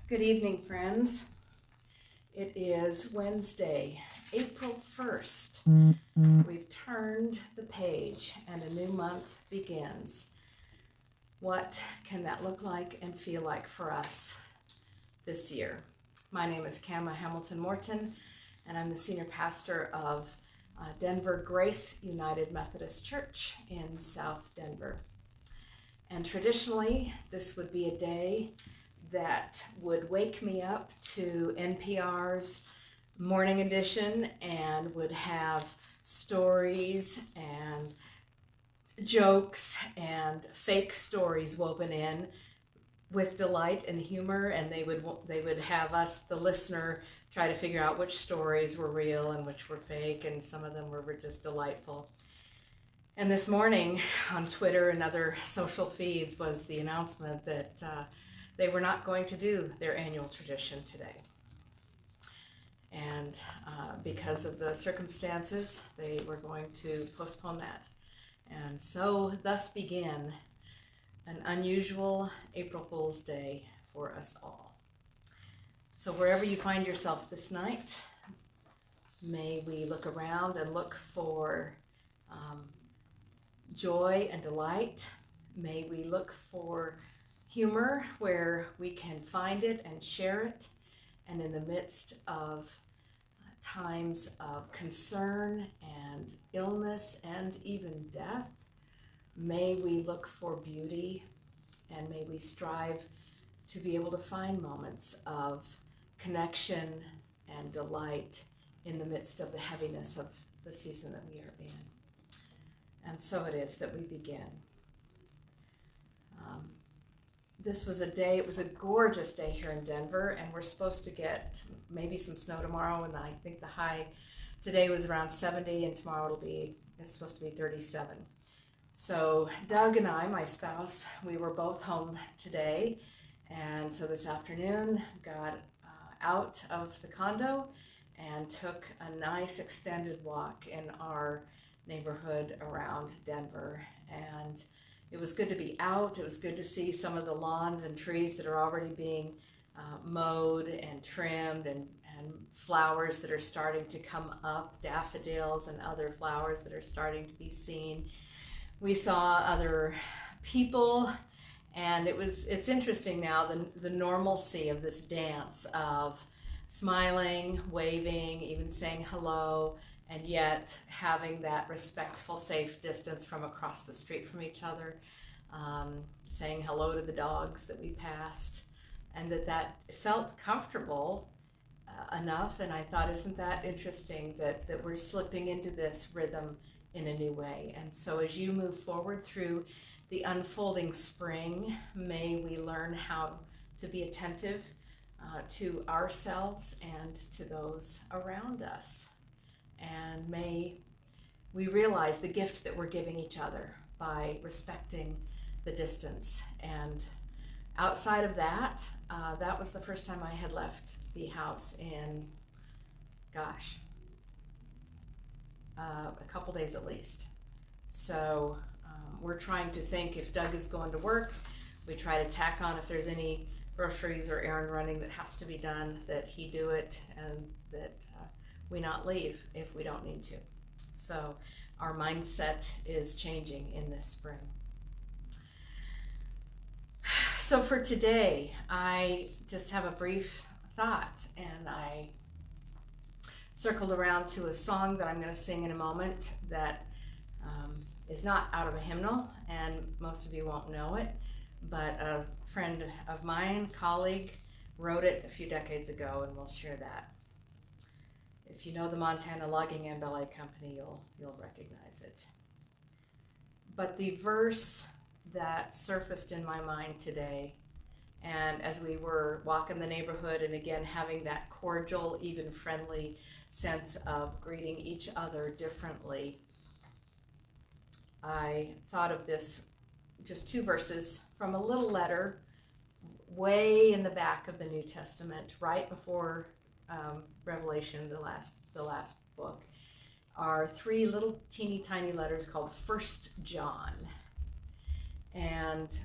Good evening, friends. It is Wednesday, April 1st. We've turned the page and a new month begins. What can that look like and feel like for us this year? My name is Kama Hamilton Morton, and I'm the senior pastor of Denver Grace United Methodist Church in South Denver. And traditionally, this would be a day that would wake me up to NPR's Morning Edition and would have stories and jokes and fake stories woven in with delight and humor, and they would have us, the listener, try to figure out which stories were real and which were fake, and some of them were just delightful. And this morning on Twitter and other social feeds was the announcement that they were not going to do their annual tradition today. And because of the circumstances, they were going to postpone that. And so thus began an unusual April Fool's Day for us all. So wherever you find yourself this night, may we look around and look for joy and delight. May we look for humor where we can find it and share it. And in the midst of times of concern and illness and even death, may we look for beauty, and may we strive to be able to find moments of connection and delight in the midst of the heaviness of the season that we are in. And so it is that we begin. This was a day, it was a gorgeous day here in Denver, and we're supposed to get maybe some snow tomorrow, and I think the high today was around 70, and tomorrow it's supposed to be 37. So Doug and I, my spouse, we were both home today, and so this afternoon got out of the condo and took a nice extended walk in our neighborhood around Denver. And it was good to be out. It was good to see some of the lawns and trees that are already being mowed and trimmed, and flowers that are starting to come up, daffodils and other flowers that are starting to be seen. We saw other people, and it's interesting now, the normalcy of this dance of smiling, waving, even saying hello, and yet having that respectful, safe distance from across the street from each other, saying hello to the dogs that we passed, and that felt comfortable enough. And I thought, isn't that interesting that we're slipping into this rhythm in a new way? And so as you move forward through the unfolding spring, may we learn how to be attentive to ourselves and to those around us. And may we realize the gift that we're giving each other by respecting the distance. And outside of that, that was the first time I had left the house in, a couple days at least. So we're trying to think, if Doug is going to work, we try to tack on if there's any groceries or errand running that has to be done, that he do it, and that we not leave if we don't need to. So our mindset is changing in this spring. So for today, I just have a brief thought, and I circled around to a song that I'm going to sing in a moment that is not out of a hymnal, and most of you won't know it, but a friend of mine, colleague, wrote it a few decades ago, and we'll share that. If you know the Montana Logging and Ballet Company, you'll recognize it. But the verse that surfaced in my mind today, and as we were walking the neighborhood, and again having that cordial, even friendly sense of greeting each other differently, I thought of this, just two verses from a little letter way in the back of the New Testament, right before Revelation, the last book, are three little teeny tiny letters called 1 John. And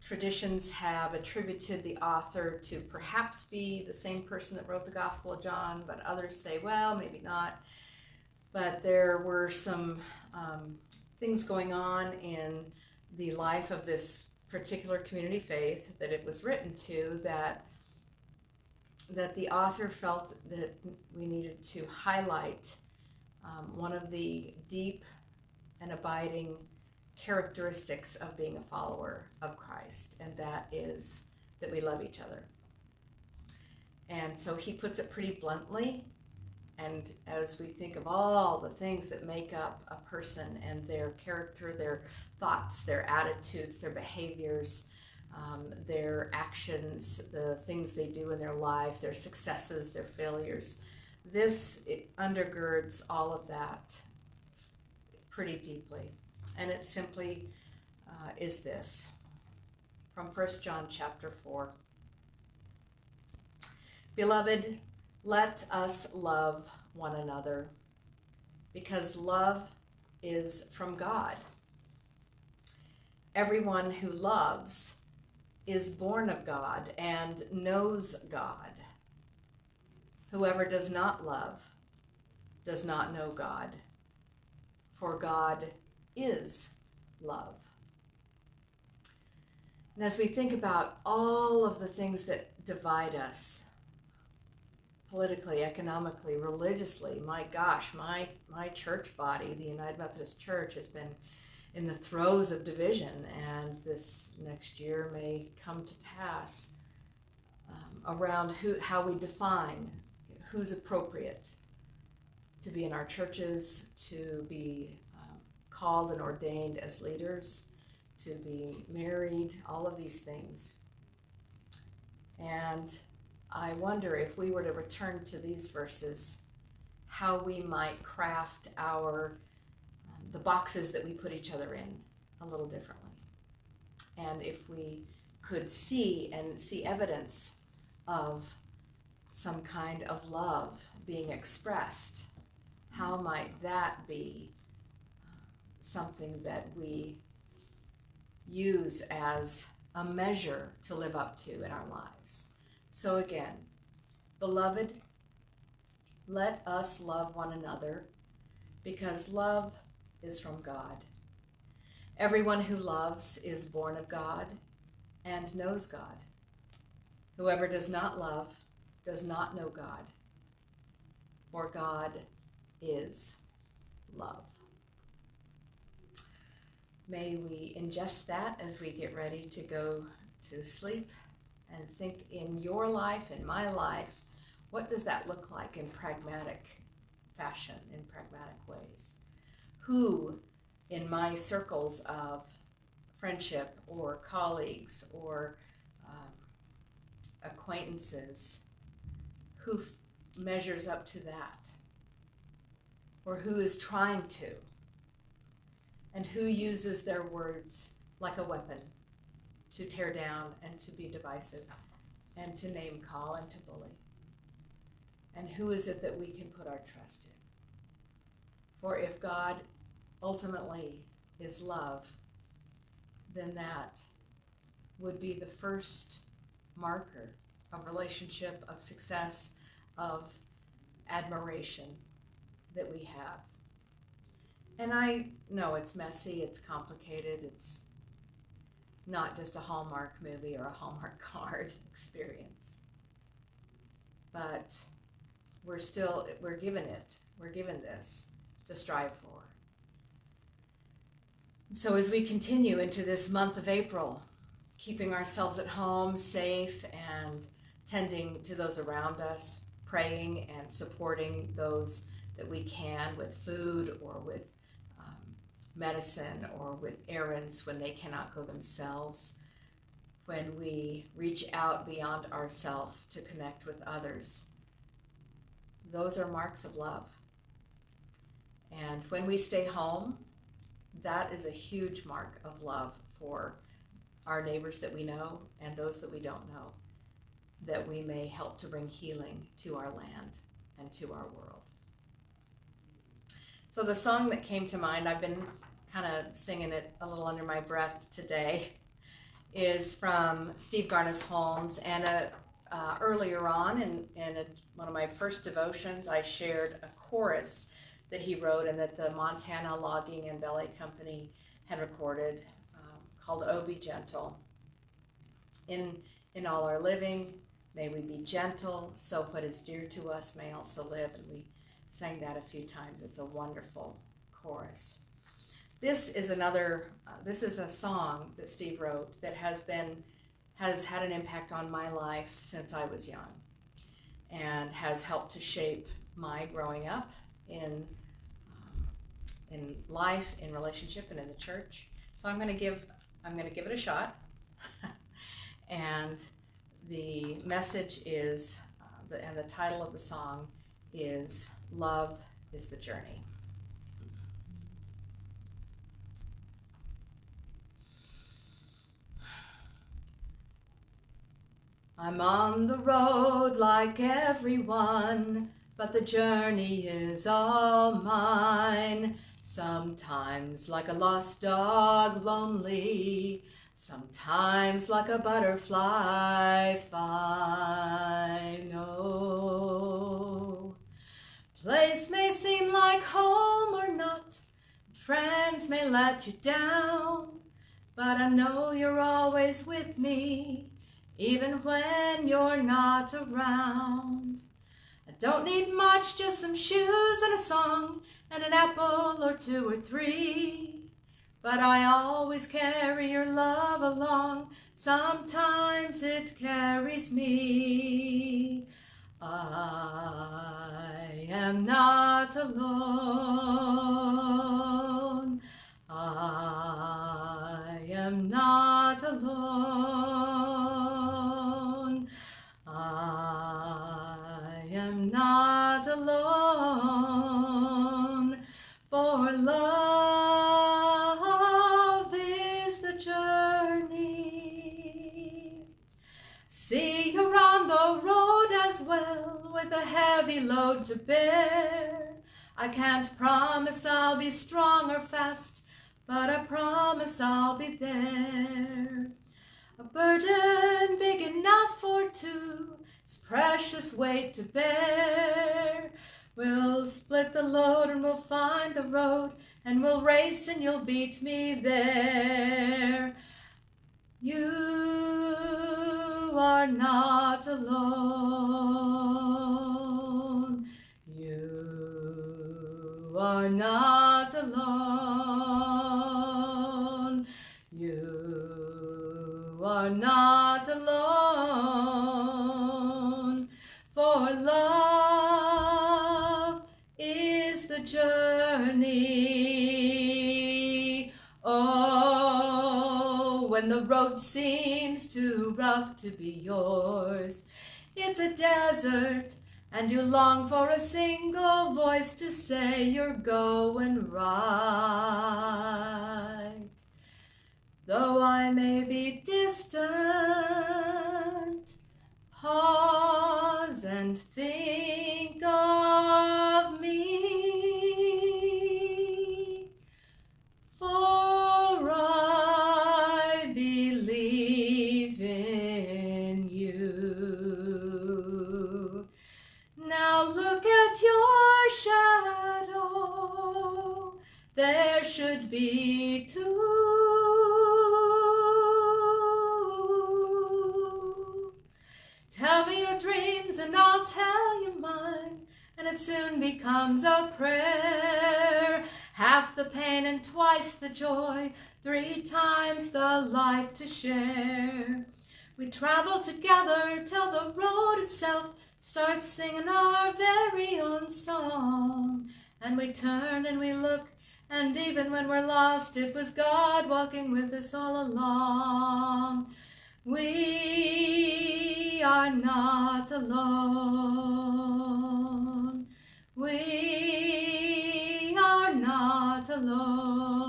traditions have attributed the author to perhaps be the same person that wrote the Gospel of John, but others say, well, maybe not. But there were some things going on in the life of this particular community faith that it was written to that the author felt that we needed to highlight one of the deep and abiding characteristics of being a follower of Christ, and that is that we love each other. And so he puts it pretty bluntly, and as we think of all the things that make up a person and their character, their thoughts, their attitudes, their behaviors, their actions, the things they do in their life, their successes, their failures, it undergirds all of that pretty deeply. And it simply is this, from 1 John chapter 4. Beloved, let us love one another, because love is from God. Everyone who loves is born of God and knows God. Whoever does not love does not know God, for God is love. And as we think about all of the things that divide us, politically, economically, religiously, my gosh, my church body, the United Methodist Church, has been in the throes of division, and this next year may come to pass around how we define who's appropriate to be in our churches, to be called and ordained as leaders, to be married, all of these things. And I wonder if we were to return to these verses, how we might craft the boxes that we put each other in a little differently. And if we could see evidence of some kind of love being expressed, how might that be something that we use as a measure to live up to in our lives? So again, beloved, let us love one another, because love is from God. Everyone who loves is born of God and knows God. Whoever does not love does not know God, for God is love. May we ingest that as we get ready to go to sleep, and think in your life, in my life, what does that look like in pragmatic fashion, in pragmatic ways? Who in my circles of friendship or colleagues or acquaintances, who measures up to that? Or who is trying to? And who uses their words like a weapon to tear down and to be divisive and to name call and to bully? And who is it that we can put our trust in? For if God ultimately is love, then that would be the first marker of relationship, of success, of admiration that we have. And I know it's messy, it's complicated, it's not just a Hallmark movie or a Hallmark card experience. But we're given this to strive for. So as we continue into this month of April, keeping ourselves at home, safe, and tending to those around us, praying and supporting those that we can with food or with medicine or with errands when they cannot go themselves, when we reach out beyond ourselves to connect with others, those are marks of love. And when we stay home, that is a huge mark of love for our neighbors that we know and those that we don't know, that we may help to bring healing to our land and to our world. So the song that came to mind, I've been kind of singing it a little under my breath today, is from Steve Garnaas-Holmes, and earlier on in one of my first devotions, I shared a chorus that he wrote and that the Montana Logging and Ballet Company had recorded, called "Oh Be Gentle." In all our living, may we be gentle, so what is dear to us may also live. And we sang that a few times. It's a wonderful chorus. This is a song that Steve wrote that has had an impact on my life since I was young, and has helped to shape my growing up in life, in relationship, and in the church. So I'm going to give it a shot. And the message is, and the title of the song is "Love is the Journey." I'm on the road like everyone, but the journey is all mine. Sometimes like a lost dog, lonely, sometimes like a butterfly fine. Oh, place may seem like home or not, friends may let you down, but I know you're always with me, even when you're not around. I don't need much, just some shoes and a song, and an apple or two or three. But I always carry your love along, sometimes it carries me. I am not alone. I am not alone. I am not alone, for love is the journey. See, you're on the road as well, with a heavy load to bear. I can't promise I'll be strong or fast, but I promise I'll be there. A burden big enough for two, it's precious weight to bear. We'll split the load and we'll find the road, and we'll race and you'll beat me there. You are not alone. You are not alone. You are not alone, for love is the journey. Oh, when the road seems too rough to be yours, it's a desert, and you long for a single voice to say you're going right. Though I may be distant, pause and think of me, for I believe in you. Now look at your shadow, there should be two. Tell me your dreams and I'll tell you mine, and it soon becomes a prayer. Half the pain and twice the joy, 3 times the life to share. We travel together till the road itself starts singing our very own song. And we turn and we look, and even when we're lost, it was God walking with us all along. We are not alone. We are not alone.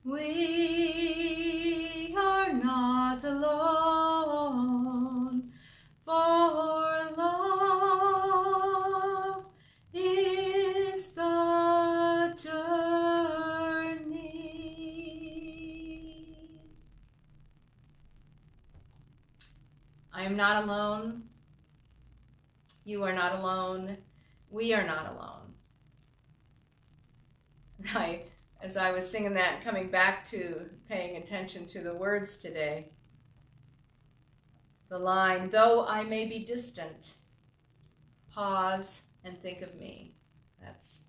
We are not alone, for love is the journey. I am not alone. You are not alone. We are not alone. As I was singing that, coming back to paying attention to the words today, the line, though I may be distant, pause and think of me. That's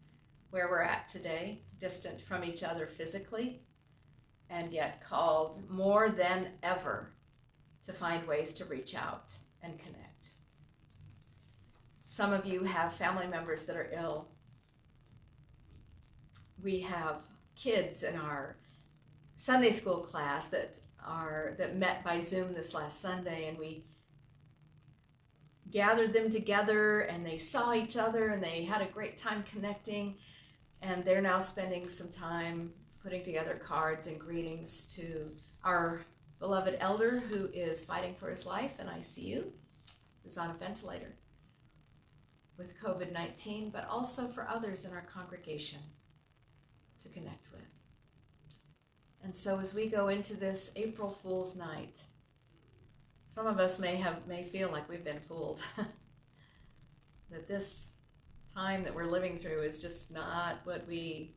where we're at today, distant from each other physically, and yet called more than ever to find ways to reach out and connect. Some of you have family members that are ill. We have kids in our Sunday school class that met by Zoom this last Sunday, and we gathered them together and they saw each other and they had a great time connecting, and they're now spending some time putting together cards and greetings to our beloved elder who is fighting for his life in ICU, who's on a ventilator with COVID-19, but also for others in our congregation to connect with. And so as we go into this April Fool's Night, some of us may feel like we've been fooled, that this time that we're living through is just not what we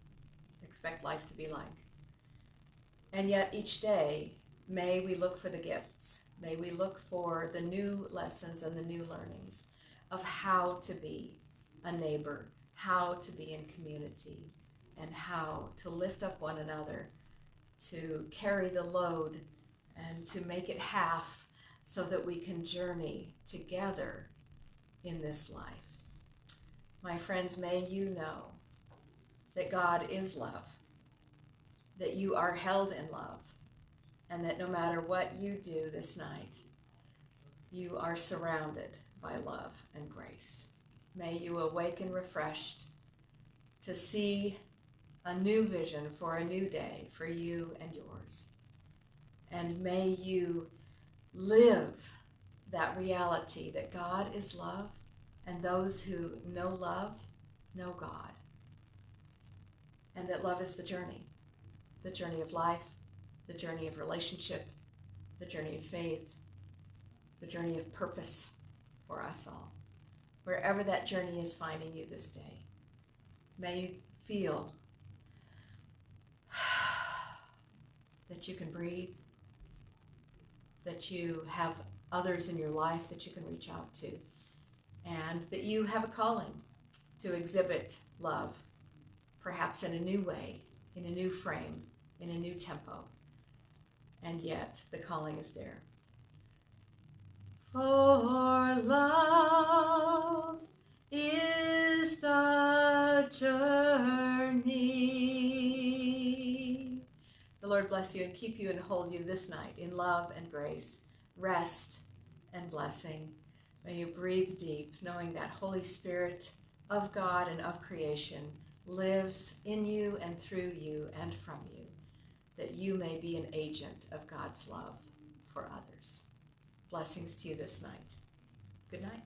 expect life to be like. And yet each day, may we look for the gifts. May we look for the new lessons and the new learnings of how to be a neighbor, how to be in community, and how to lift up one another, to carry the load and to make it half so that we can journey together in this life. My friends, may you know that God is love, that you are held in love, and that no matter what you do this night, you are surrounded by love and grace. May you awaken refreshed to see a new vision for a new day for you and yours. And may you live that reality that God is love, and those who know love know God. And that love is the journey of life, the journey of relationship, the journey of faith, the journey of purpose for us all. Wherever that journey is finding you this day, may you feel that you can breathe, that you have others in your life that you can reach out to, and that you have a calling to exhibit love, perhaps in a new way, in a new frame, in a new tempo. And yet the calling is there. For love is the journey. The Lord bless you and keep you and hold you this night in love and grace, rest and blessing. May you breathe deep, knowing that Holy Spirit of God and of creation lives in you and through you and from you, that you may be an agent of God's love for others. Blessings to you this night. Good night.